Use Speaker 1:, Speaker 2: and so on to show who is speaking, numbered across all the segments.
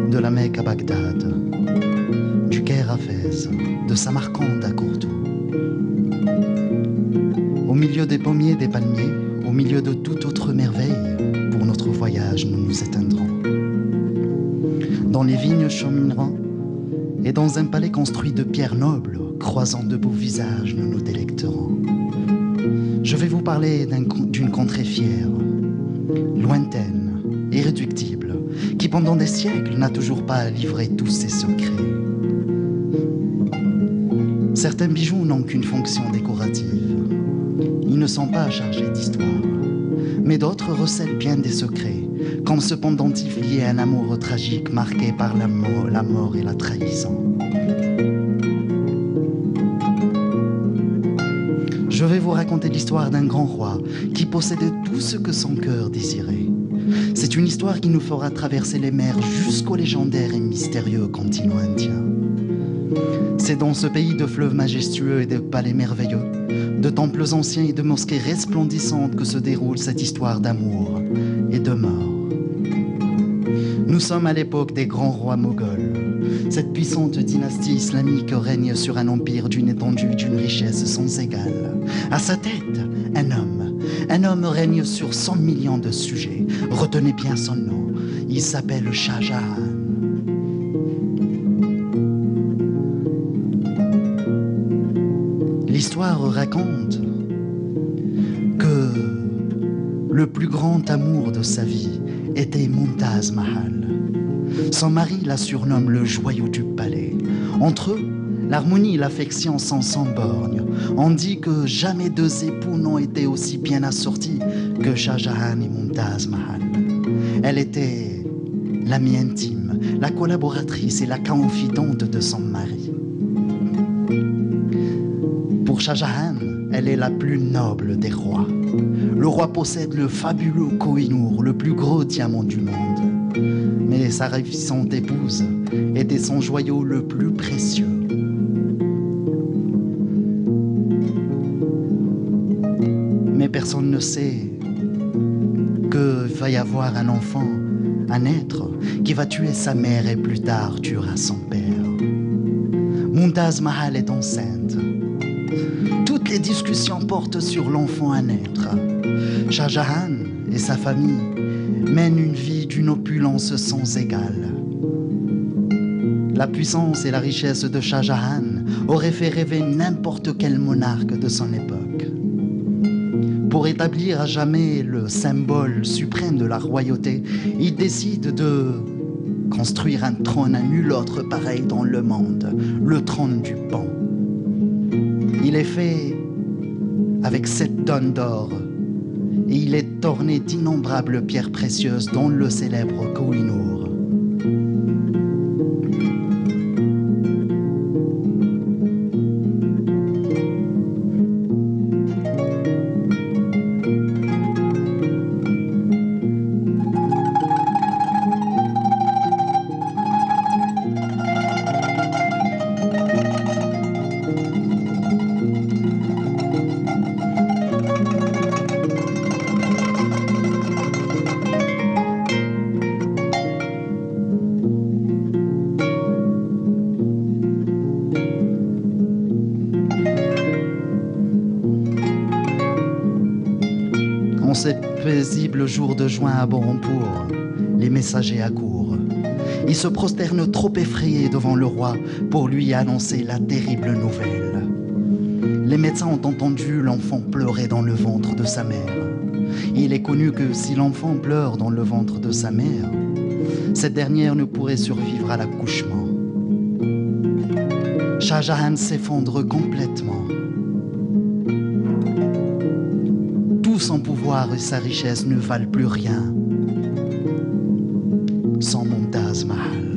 Speaker 1: De la Mecque à Bagdad, du Caire à Fès, de Samarcande à Cordoue. Au milieu des pommiers, des palmiers, au milieu de toute autre merveille, pour notre voyage nous nous éteindrons. Dans les vignes cheminerons, et dans un palais construit de pierres nobles, croisant de beaux visages, nous nous délecterons. Je vais vous parler d'une contrée fière, lointaine, irréductible, qui pendant des siècles n'a toujours pas livré tous ses secrets. Certains bijoux n'ont qu'une fonction décorative. Ils ne sont pas chargés d'histoire. Mais d'autres recèlent bien des secrets, comme ce pendentif lié à un amour tragique marqué par la mort et la trahison. Je vais vous raconter l'histoire d'un grand roi qui possédait tout ce que son cœur désirait. C'est une histoire qui nous fera traverser les mers jusqu'au légendaire et mystérieux continent indien. C'est dans ce pays de fleuves majestueux et de palais merveilleux, de temples anciens et de mosquées resplendissantes que se déroule cette histoire d'amour et de mort. Nous sommes à l'époque des grands rois moghols. Cette puissante dynastie islamique règne sur un empire d'une étendue, d'une richesse sans égale. À sa tête, un homme règne sur 100 millions de sujets. Retenez bien son nom, il s'appelle Shah Jahan. L'histoire raconte que le plus grand amour de sa vie était Mumtaz Mahal. Son mari la surnomme le joyau du palais. Entre eux, l'harmonie et l'affection sont sans borgne. On dit que jamais deux époux n'ont été aussi bien assortis que Shah Jahan et Mumtaz Mahal. Elle était l'amie intime, la collaboratrice et la confidente de son mari. Pour Shah Jahan, elle est la plus noble des rois. Le roi possède le fabuleux Koh-i-Noor, le plus gros diamant du monde. Mais sa ravissante épouse était son joyau le plus précieux. Mais personne ne sait qu'il va y avoir un enfant, un être, qui va tuer sa mère et plus tard tuera son père. Mumtaz Mahal est enceinte. Toutes les discussions portent sur l'enfant à naître. Shah Jahan et sa famille mènent une vie d'une opulence sans égale. La puissance et la richesse de Shah Jahan auraient fait rêver n'importe quel monarque de son époque. Pour établir à jamais le symbole suprême de la royauté, il décide de construire un trône à nul autre pareil dans le monde, le trône du Pan. Il est fait avec 7 tonnes d'or et il est orné d'innombrables pierres précieuses dont le célèbre Koh-i-Noor. En ces paisibles jours de juin à Burhanpur, les messagers accourent. Ils se prosternent trop effrayés devant le roi pour lui annoncer la terrible nouvelle. Les médecins ont entendu l'enfant pleurer dans le ventre de sa mère. Il est connu que si l'enfant pleure dans le ventre de sa mère, cette dernière ne pourrait survivre à l'accouchement. Shah Jahan s'effondre complètement. Tout son pouvoir et sa richesse ne valent plus rien sans Mumtaz Mahal.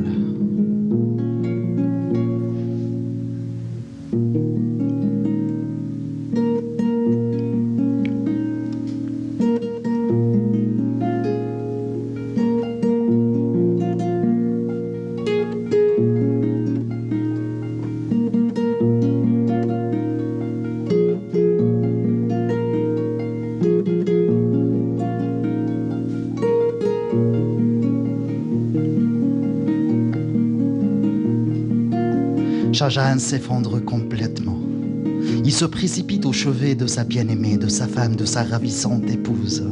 Speaker 1: Shah Jahan s'effondre complètement. Il se précipite au chevet de sa bien-aimée, de sa femme, de sa ravissante épouse.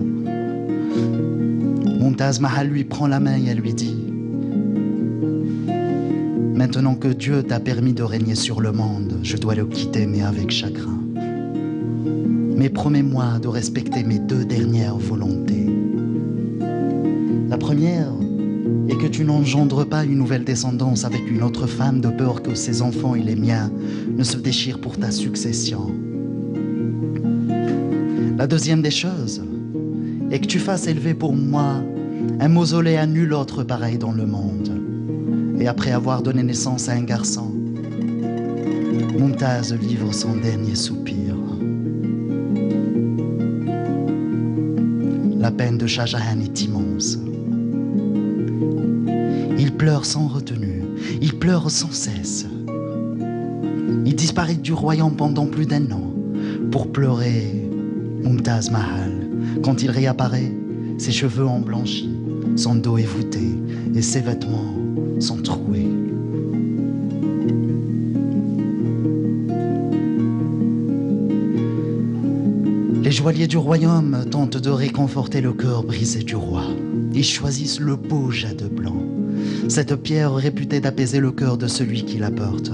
Speaker 1: Mumtaz Mahal lui prend la main et elle lui dit « Maintenant que Dieu t'a permis de régner sur le monde, je dois le quitter, mais avec chagrin. Mais promets-moi de respecter mes 2 dernières volontés. La première est que tu n'engendres pas une nouvelle descendance avec une autre femme de peur que ses enfants et les miens ne se déchirent pour ta succession. La deuxième des choses est que tu fasses élever pour moi un mausolée à nul autre pareil dans le monde. Et après avoir donné naissance à un garçon, Mumtaz livre son dernier soupir. La peine de Shah Jahan est immense. Il pleure sans retenue, il pleure sans cesse. Il disparaît du royaume pendant plus d'1 an pour pleurer Mumtaz Mahal. Quand il réapparaît, ses cheveux ont blanchi, son dos est voûté et ses vêtements sont troués. Les joailliers du royaume tentent de réconforter le cœur brisé du roi. Ils choisissent le beau jade blanc, cette pierre réputée d'apaiser le cœur de celui qui la porte.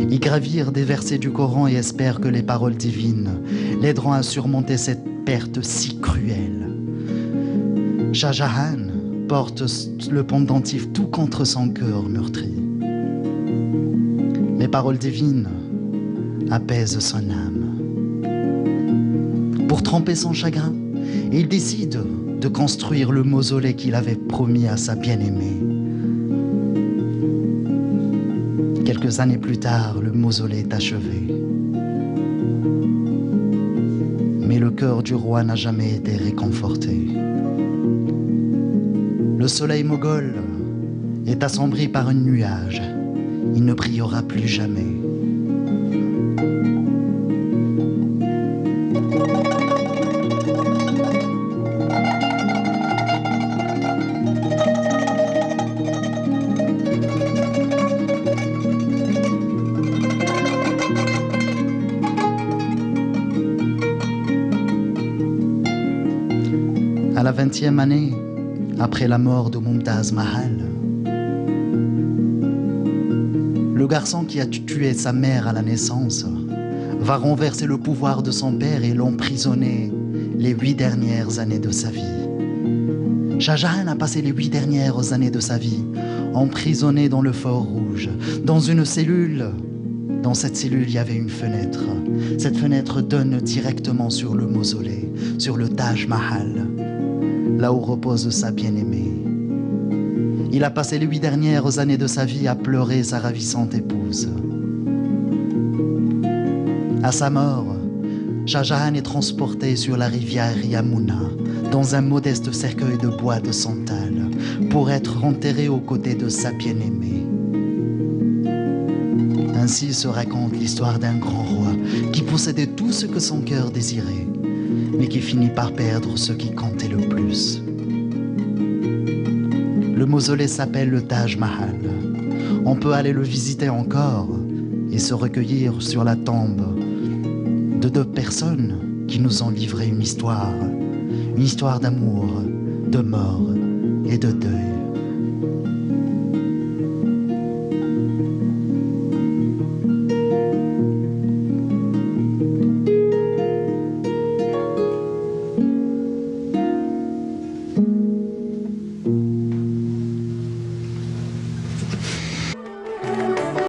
Speaker 1: Ils gravirent des versets du Coran et espèrent que les paroles divines l'aideront à surmonter cette perte si cruelle. Shah Jahan porte le pendentif tout contre son cœur meurtri. Les paroles divines apaisent son âme. Pour tremper son chagrin, il décide de construire le mausolée qu'il avait promis à sa bien-aimée. Quelques années plus tard, le mausolée est achevé. Mais le cœur du roi n'a jamais été réconforté. Le soleil moghol est assombri par un nuage. Il ne brillera plus jamais. À la 20e année, après la mort de Mumtaz Mahal, le garçon qui a tué sa mère à la naissance va renverser le pouvoir de son père et l'emprisonner les 8 dernières années de sa vie. Shah Jahan a passé les 8 dernières années de sa vie emprisonné dans le Fort Rouge, dans une cellule. Dans cette cellule, il y avait une fenêtre. Cette fenêtre donne directement sur le mausolée, sur le Taj Mahal, là où repose sa bien-aimée. Il a passé les 8 dernières années de sa vie à pleurer sa ravissante épouse. À sa mort, Shah Jahan est transporté sur la rivière Yamuna, dans un modeste cercueil de bois de santal, pour être enterré aux côtés de sa bien-aimée. Ainsi se raconte l'histoire d'un grand roi qui possédait tout ce que son cœur désirait, mais qui finit par perdre ce qui comptait le plus. Le mausolée s'appelle le Taj Mahal. On peut aller le visiter encore et se recueillir sur la tombe de 2 personnes qui nous ont livré une histoire d'amour, de mort et de deuil.